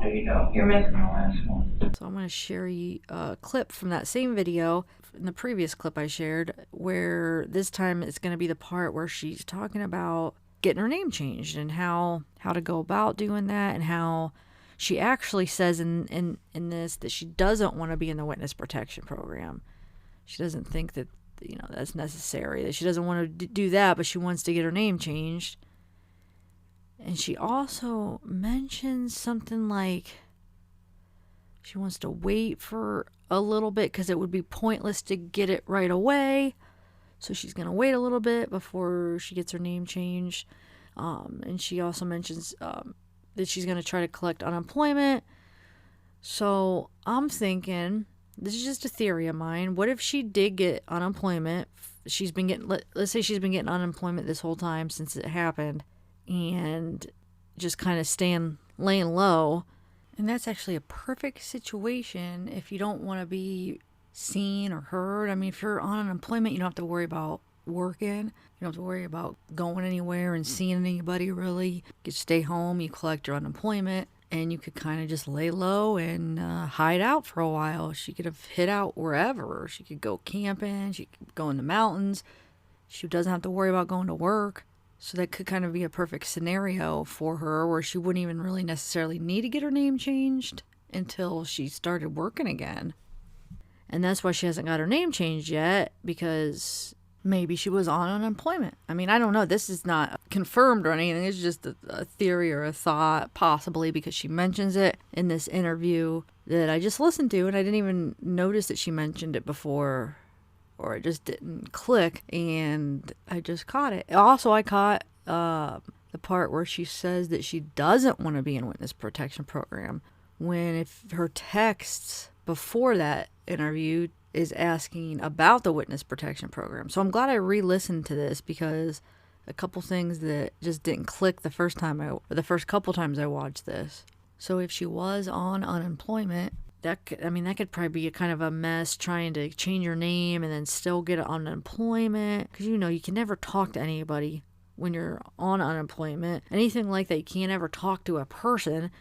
S4: There you go. You're missing the last one.
S2: So I'm going to share you a clip from that same video, in the previous clip I shared, where this time it's going to be the part where she's talking about getting her name changed and how to go about doing that, and how she actually says in this that she doesn't want to be in the witness protection program. She doesn't think that, that's necessary, that she doesn't want to do that, but she wants to get her name changed. And she also mentions something like she wants to wait for a little bit because it would be pointless to get it right away. So she's going to wait a little bit before she gets her name changed. And she also mentions that she's going to try to collect unemployment. So I'm thinking, this is just a theory of mine. What if she did get unemployment? She's been getting, let's say she's been getting unemployment this whole time since it happened, and just kind of laying low. And that's actually a perfect situation if you don't want to be seen or heard. I mean, if you're on unemployment, you don't have to worry about working. You don't have to worry about going anywhere and seeing anybody, really. You could stay home, you collect your unemployment, and you could kind of just lay low and hide out for a while. She could have hid out wherever. She could go camping. She could go in the mountains. She doesn't have to worry about going to work. So that could kind of be a perfect scenario for her where she wouldn't even really necessarily need to get her name changed until she started working again. And that's why she hasn't got her name changed yet, because maybe she was on unemployment. I mean, I don't know. This is not confirmed or anything. It's just a theory or a thought, possibly, because she mentions it in this interview that I just listened to, and I didn't even notice that she mentioned it before, or it just didn't click, and I just caught it. Also, I caught the part where she says that she doesn't want to be in witness protection program, when if her texts before that interview is asking about the witness protection program. So I'm glad I re-listened to this, because a couple things that just didn't click the first couple times I watched this. So if she was on unemployment, that could probably be a kind of a mess, trying to change your name and then still get unemployment, because you can never talk to anybody when you're on unemployment. Anything like that, you can't ever talk to a person.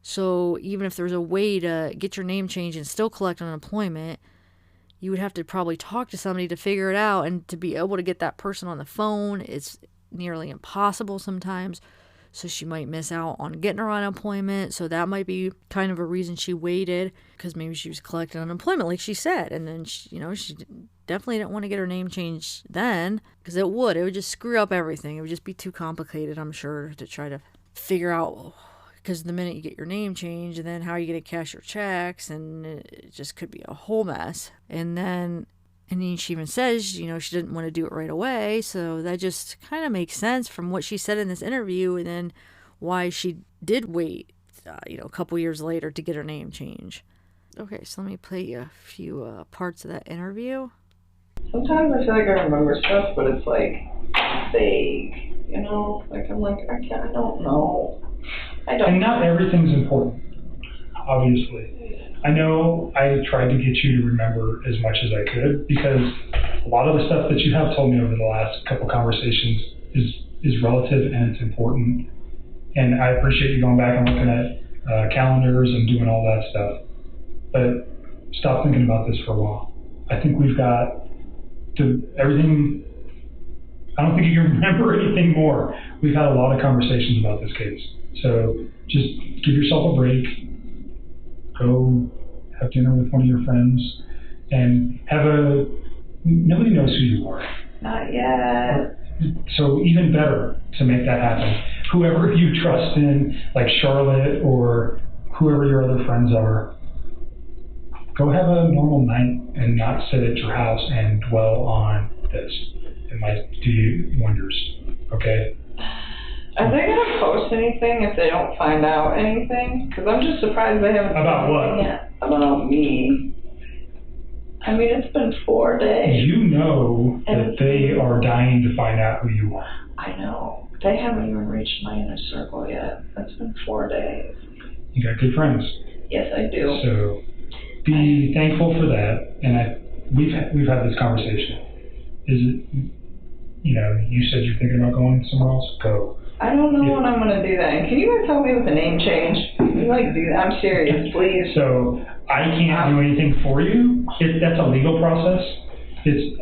S2: So even if there's a way to get your name changed and still collect unemployment, you would have to probably talk to somebody to figure it out, and to be able to get that person on the phone, it's nearly impossible sometimes. So she might miss out on getting her unemployment. So that might be kind of a reason she waited, because maybe she was collecting unemployment, like she said. And then, she definitely didn't want to get her name changed then, because it would just screw up everything. It would just be too complicated, I'm sure, to try to figure out, because the minute you get your name changed, and then how are you going to cash your checks, and it just could be a whole mess. And then And then she even says, you know, she didn't want to do it right away. So that just kind of makes sense from what she said in this interview, and then why she did wait, you know, a couple years later to get her name changed. Okay, so let me play you a few parts of that interview.
S4: Sometimes I feel like I remember stuff, but it's like vague, you know? Like I'm like, I don't know.
S3: And not everything's important, obviously. I know I tried to get you to remember as much as I could, because a lot of the stuff that you have told me over the last couple conversations is relative and it's important. And I appreciate you going back and looking at calendars and doing all that stuff. But stop thinking about this for a while. I think we've got everything. I don't think you can remember anything more. We've had a lot of conversations about this case. So just give yourself a break. Go have dinner with one of your friends and nobody knows who you are.
S4: Not yet.
S3: So even better to make that happen. Whoever you trust in, like Charlotte or whoever your other friends are, go have a normal night and not sit at your house and dwell on this. It might do you wonders, okay?
S4: Are they going to post anything if they don't find out anything? Because I'm just surprised they haven't.
S3: About what?
S4: Yet. About me. I mean, it's been 4 days.
S3: You know that they are dying to find out who you are.
S4: I know. They haven't even reached my inner circle yet. It's been 4 days.
S3: You got good friends.
S4: Yes, I do.
S3: So be thankful for that. And we've had this conversation. Is it, you know, you said you're thinking about going somewhere else? Go.
S4: I don't know when I'm going to do that. And can you guys help me with the name change? You like do that? I'm serious, please.
S3: So I can't do anything for you. That's a legal process. It's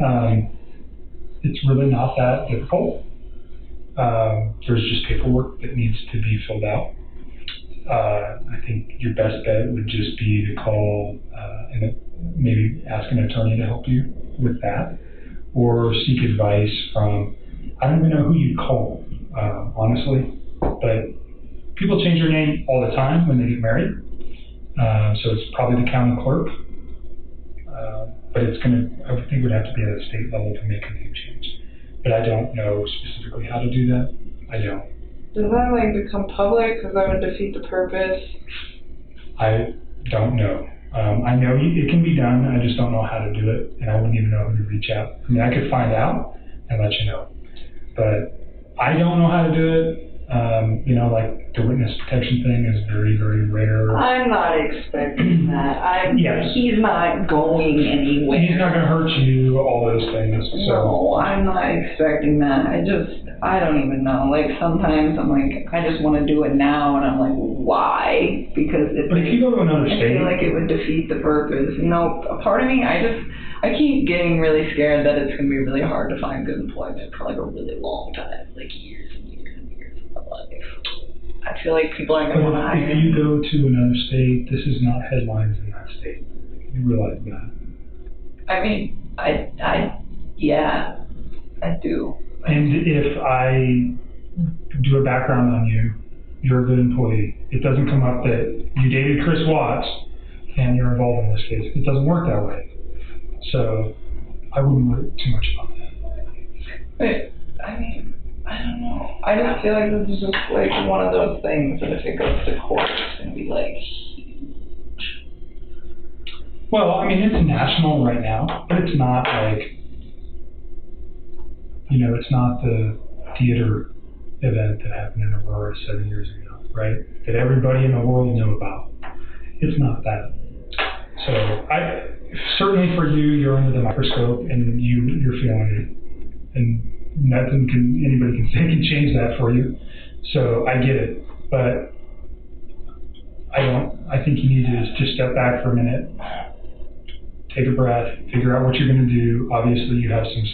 S3: really not that difficult. There's just paperwork that needs to be filled out. I think your best bet would just be to call and maybe ask an attorney to help you with that, or seek advice from, I don't even know who you'd call, honestly, but people change their name all the time when they get married, so it's probably the county clerk, but everything would have to be at a state level to make a name change, but I don't know specifically how to do that. I don't.
S4: Does that like become public? Because that would defeat the purpose.
S3: I don't know. I know it can be done. I just don't know how to do it, and I wouldn't even know who to reach out. I mean, I could find out and let you know, but I don't know how to do it. You know, like the witness protection thing is very, very rare.
S4: I'm not expecting that.
S3: Yes.
S4: He's not going anywhere.
S3: He's not going to hurt you, all those things. So.
S4: No, I'm not expecting that. I don't even know. Like sometimes I'm like, I just want to do it now, and I'm like, why? Because
S3: but if you go to another state,
S4: I feel like it would defeat the purpose. You know, a part of me, I keep getting really scared that it's going to be really hard to find good employment for like a really long time, like years and years and years of my life. I feel like people aren't going to want to hire me.
S3: If you go to another state, this is not headlines in that state. You realize that?
S4: I mean, yeah, I do.
S3: And if I do a background on you, you're a good employee. It doesn't come up that you dated Chris Watts and you're involved in this case. It doesn't work that way. So I wouldn't worry too much about that.
S4: But, I mean, I don't know. I just feel like this is just like one of those things that if it goes to court, it's going to be like huge.
S3: Well, I mean, it's national right now, but it's not like, you know, it's not the theater event that happened in Aurora 7 years ago, right? That everybody in the world knew about. It's not that. So certainly for you, you're under the microscope and you're feeling it, and nothing anybody can say can change that for you. So I get it, but I think you need to just step back for a minute, take a breath, figure out what you're going to do. Obviously, you have some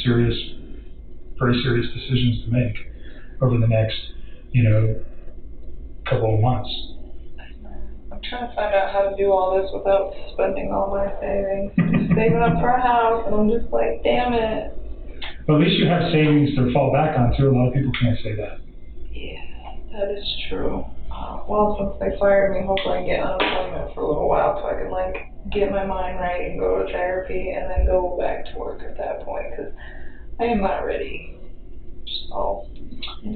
S3: very serious decisions to make over the next, couple of months.
S4: I'm trying to find out how to do all this without spending all my savings. I'm saving up for a house, and I'm just like, damn it.
S3: Well, at least you have savings to fall back on, too. A lot of people can't say that.
S4: Yeah, that is true. well, since they fired me, hopefully I get unemployment for a little while so I can, like, get my mind right and go to therapy and then go back to work at that point, because I am not ready. So.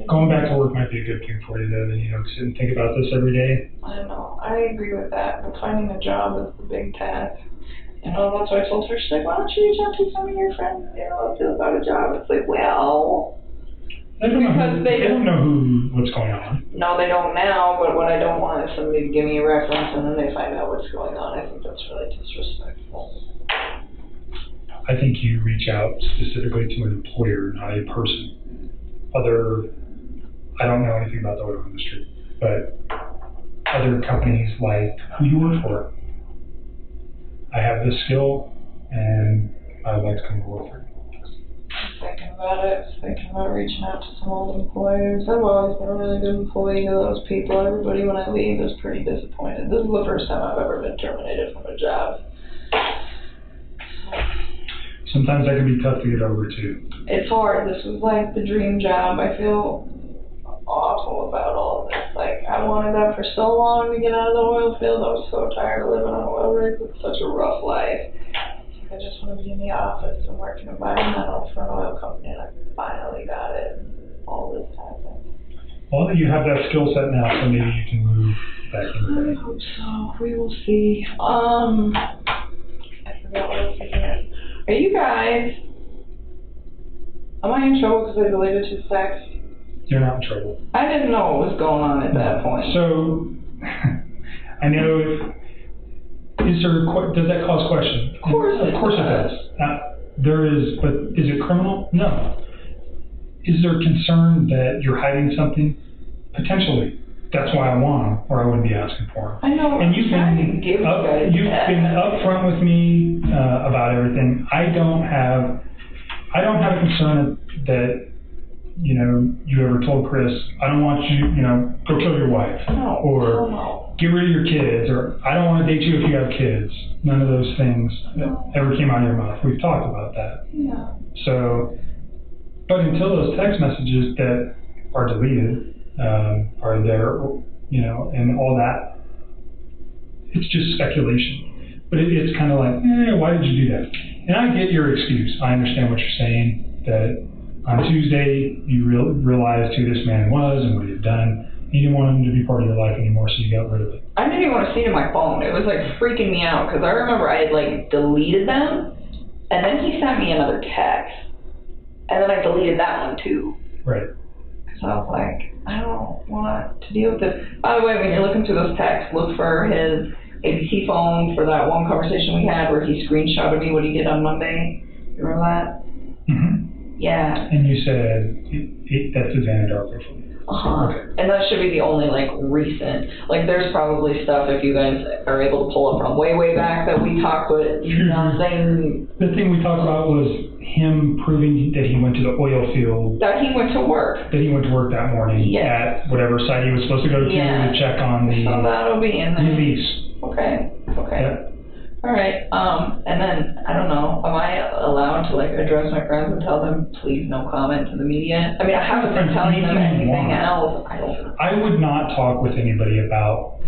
S3: Going back to work might be a good thing for you, though, then you don't sit and think about this every day.
S4: I know, I agree with that, but finding a job is the big task. You know, that's why I told her, she's like, why don't you reach out to some of your friends, you know, about a job? It's like, well...
S3: They don't know what's going on.
S4: No, they don't now, but what I don't want is somebody to give me a reference and then they find out what's going on. I think that's really disrespectful.
S3: I think you reach out specifically to an employer, not a person. I don't know anything about the oil industry, but other companies like who you work for. I have this skill and I'd like to come to work for you.
S4: Thinking about reaching out to some old employers. I've always been a really good employee to those people. Everybody when I leave is pretty disappointed. This is the first time I've ever been terminated from a job.
S3: Sometimes that can be tough to get over too.
S4: It's hard. This was like the dream job. I feel awful about all of this. Like, I wanted that for so long to get out of the oil field. I was so tired of living on oil rigs. It's such a rough life. I just want to be in the office and work in environmental for an oil company, and I finally got it. All this happened.
S3: Well, you have that skill set now, so maybe you can move back into
S4: I
S3: that.
S4: hope so. We will see. I forgot what I was thinking of. Are you guys... Am I in trouble because I deleted his text?
S3: You're not in trouble.
S4: I didn't know what was going on at that point.
S3: So, I know does that cause question?
S4: Of course it
S3: does. But is it criminal? No. Is there concern that you're hiding something? Potentially. That's why I want them, or I wouldn't be asking for them.
S4: I know.
S3: And you've been upfront with me about everything. I don't have a concern that you ever told Chris, I don't want you, go kill your wife.
S4: No.
S3: Or get rid of your kids, or I don't want to date you if you have kids. None of those things ever came out of your mouth. We've talked about that.
S4: Yeah.
S3: So, but until those text messages that are deleted are there, and all that, it's just speculation. But it's kind of like, why did you do that? And I get your excuse. I understand what you're saying, that on Tuesday you realized who this man was and what he had done. You didn't want him to be part of your life anymore, so you got rid of it.
S4: I didn't even want to see it in my phone. It was like freaking me out because I remember I had like deleted them, and then he sent me another text, and then I deleted that one too.
S3: Right.
S4: Because I was like, I don't want to deal with this. By the way, when you're looking through those texts, look for his ABC phone for that one conversation we had where he screenshotted me what he did on Monday. You remember that?
S3: Mm-hmm.
S4: Yeah.
S3: And you said that's his Anadarko phone.
S4: Okay. And that should be the only recent. There's probably stuff if you guys are able to pull up from way back that we talked, but nothing.
S3: The thing we talked about was him proving that he went to the oil field.
S4: That he went to work.
S3: That he went to work that morning at whatever site he was supposed to go to check on the
S4: so that'll be in there.
S3: release.
S4: Okay.
S3: Yeah.
S4: All right. And then, I don't know, am I allowed to address my friends and tell them, please no comment to the media? I mean, I haven't been telling them anything else.
S3: I would not talk with anybody about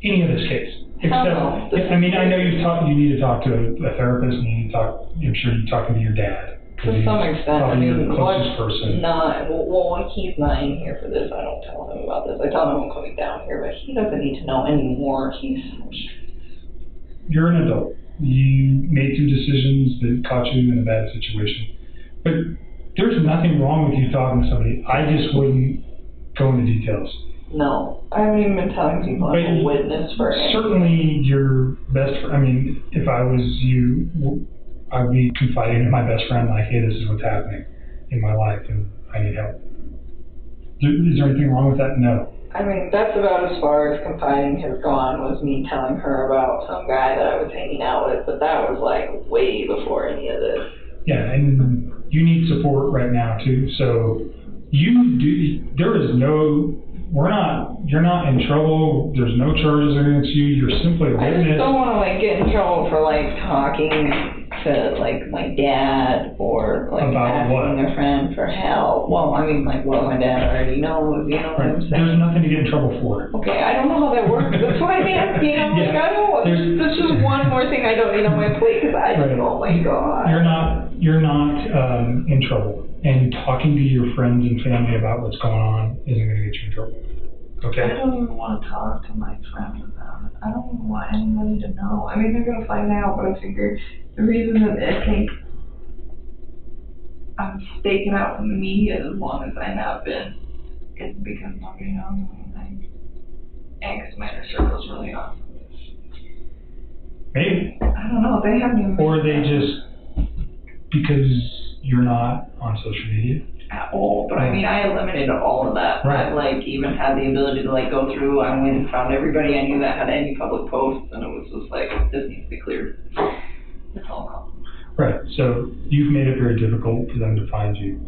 S3: any of this case. Except, I know you need to talk to a therapist, and you need to talk, I'm sure you're talking to your dad.
S4: To some extent.
S3: Probably your closest person.
S4: When he's not in here for this, I don't tell him about this. I tell him I'm coming down here, but he doesn't need to know anymore.
S3: You're an adult. You made some decisions that caught you in a bad situation. But there's nothing wrong with you talking to somebody. I just wouldn't go into details.
S4: No. I haven't even been telling people I'm a witness for it.
S3: Certainly your best friend, if I was you, I'd be confiding in my best friend, hey, this is what's happening in my life and I need help. Is there anything wrong with that? No.
S4: That's about as far as confiding has gone, was me telling her about some guy that I was hanging out with, but that was way before any of this.
S3: Yeah, and you need support right now too, so you're not in trouble, there's no charges against you, you're simply a witness.
S4: I just don't want to get in trouble for talking to like my dad or like
S3: About
S4: asking
S3: what?
S4: a friend for help. Well, I mean like what my dad already knows, you know what I'm saying?
S3: There's nothing to get in trouble for.
S4: Okay, I don't know how that works. That's why I'm asking. I'm like, I don't. That's just one more thing I don't need on my plate because I just, oh my god.
S3: You're not in trouble, and talking to your friends and family about what's going on isn't going to get you in trouble. Okay.
S4: I don't even want to talk to my friends about it. I don't even want anybody to know. I mean, they're gonna find out, but I figure the reason that I think I'm staking out from the media as long as I have been is because nobody knows anything. And because my inner circle's really awesome.
S3: Maybe.
S4: I don't know. They haven't even.
S3: Or they just, because you're not on social media.
S4: At all, but I mean, I eliminated all of that.
S3: Right.
S4: I like even had the ability to like go through. I went and found everybody I knew that had any public posts, and it was just like, this needs to be cleared. It's all gone.
S3: Right. So you've made it very difficult for them to find you.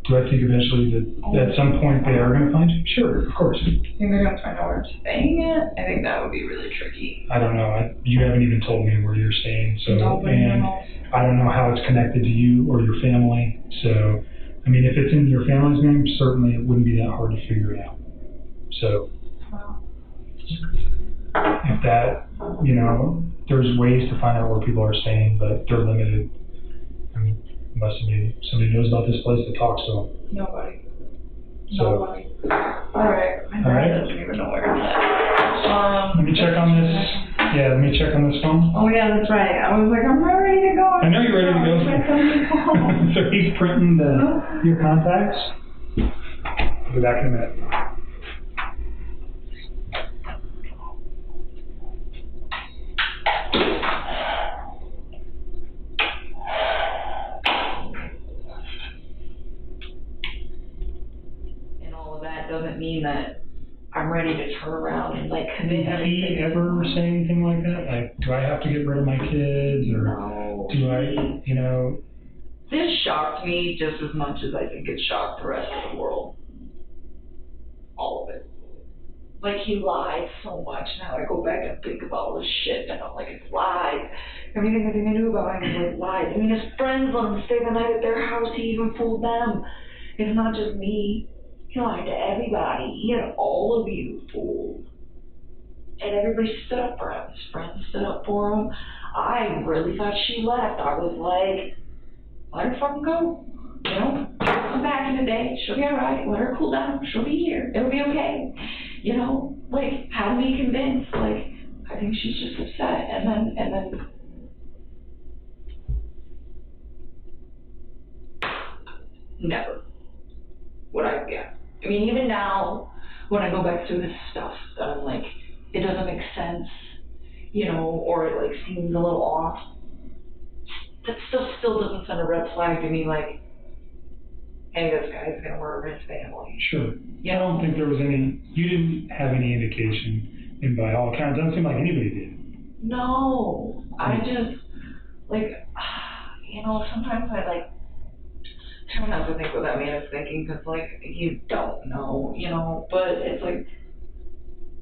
S3: Do I think eventually that at some point they are going to find you? Sure, of course.
S4: I think they're gonna find out where I'm staying at. I think that would be really tricky.
S3: I don't know. You haven't even told me where you're staying, so
S4: Nobody
S3: and
S4: knows.
S3: I don't know how it's connected to you or your family. So, I mean, if it's in your family's name, certainly it wouldn't be that hard to figure it out. So,
S4: Wow.
S3: if that, you know, there's ways to find out where people are staying, but they're limited. I mean, unless somebody knows about this place that talks to them.
S4: Nobody.
S3: So,
S4: Nobody. All right. My
S3: All right.
S4: dad doesn't even know where it's at.
S3: let me check on this. Yeah, let me check on this phone.
S4: Oh yeah, that's right. I was like, I'm ready to go.
S3: I know you're ready to go. So he's printing your contacts. I'll be back in a minute.
S4: And all of that doesn't mean that I'm ready to turn around and like commit
S3: Did he
S4: everything.
S3: ever say anything like that? Like, do I have to get rid of my kids, or
S4: No.
S3: do I, you know?
S4: This shocked me just as much as I think it shocked the rest of the world. All of it. Like, he lied so much. Now I go back and think about all this shit, and I'm like, it's lies. Everything that they knew about him was like lies. I mean, his friends let him stay the night at their house. He even fooled them. It's not just me. He lied to everybody. He had all of you fooled. And everybody stood up for him. His friends stood up for him. I really thought she left. I was like, let her fucking go. You know, she'll come back in a day. She'll be alright. Let her cool down. She'll be here. It'll be okay. You know, like, had me convinced. Like, I think she's just upset. And then. Never would I, yeah. I mean, even now, when I go back through this stuff, that I'm like, it doesn't make sense, you know, or it like seems a little off. That stuff still doesn't send a red flag to me, like, hey, this guy's gonna murder his family.
S3: Sure.
S4: You
S3: I
S4: know?
S3: don't think there was any. You didn't have any indication, and by all accounts, it doesn't seem like anybody did.
S4: No, I just, like, you know, sometimes I like. I don't have to think what that man is thinking, because, like, you don't know, you know, but it's like,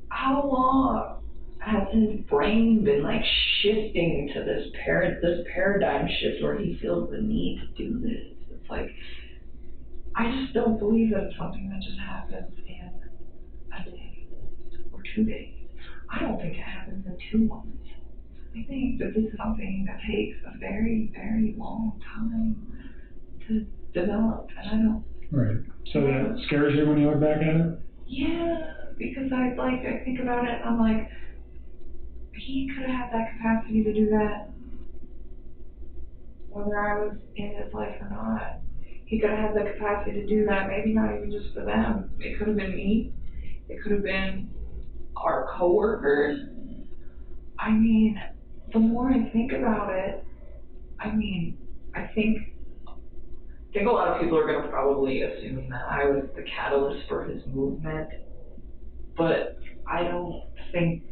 S4: how long has his brain been, like, shifting to this paradigm shift where he feels the need to do this? It's like, I just don't believe that it's something that just happens in a day or 2 days. I don't think it happens in 2 months. I think that this is something that takes a very, very long time to develop, and I don't.
S3: Right. So that scares you when you look back at it?
S4: Yeah, because I think about it, and I'm like, he could have had that capacity to do that, whether I was in his life or not. He could have had the capacity to do that, maybe not even just for them. It could have been me. It could have been our coworkers. I mean, the more I think about it, I think a lot of people are going to probably assume that I was the catalyst for his movement, but I don't think,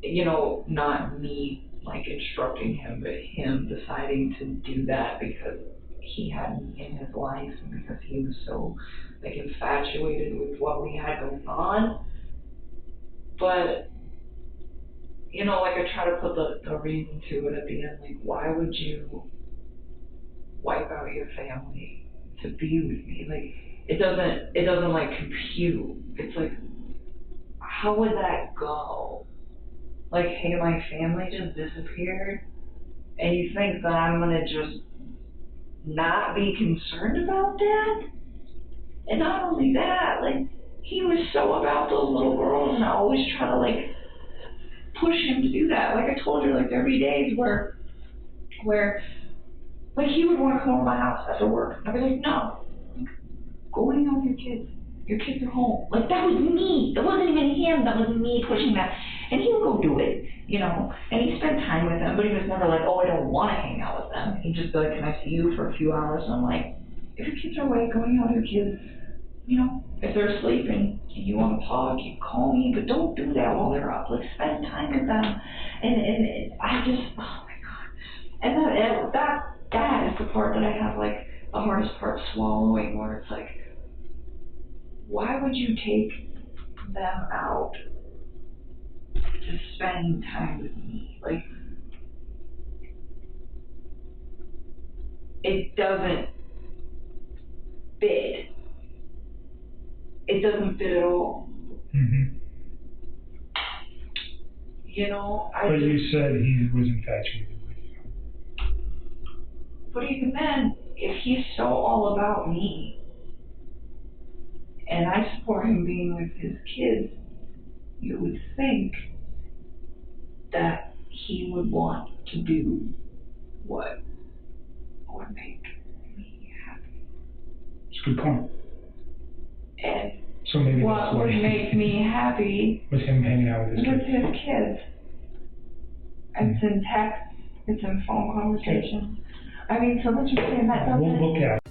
S4: you know, not me, like, instructing him, but him deciding to do that because he had me in his life and because he was so, like, infatuated with what we had going on. But you know, like I try to put the reason to it at the end, like, why would you wipe out your family to be with me? Like, it doesn't like compute. It's like, how would that go? Like, hey, my family just disappeared, and you think that I'm gonna just not be concerned about that? And not only that, like, he was so about those little girls, and I always try to, like, push him to do that. Like I told you, like, there'd be days where, like, he would want to come over to my house after work. I'd be like, no, go hang out with your kids. Your kids are home. Like, that was me. That wasn't even him. That was me pushing that. And he would go do it, you know. And he spent time with them, but he was never like, oh, I don't want to hang out with them. He'd just be like, can I see you for a few hours? And I'm like, if your kids are awake, go hang out with your kids. You know, if they're sleeping and you want to talk, you call me, but don't do that while they're up. Like, spend time with them. And I just, oh my God. And that is the part that I have, like, the hardest part swallowing, where it's like, why would you take them out to spend time with me? Like, it doesn't fit. It doesn't fit at all.
S3: Mm-hmm.
S4: You know,
S3: But you said he was infatuated with you.
S4: But even then, if he's so all about me, and I support him being with his kids, you would think that he would want to do what would make me happy.
S3: It's a good point.
S4: And
S3: So maybe
S4: what
S3: that's
S4: would
S3: why
S4: make me happy
S3: was him hanging out with his
S4: with
S3: kids.
S4: his kids. It's in text, it's in phone conversations. I mean, so let's just say that doesn't...
S3: We'll look at it.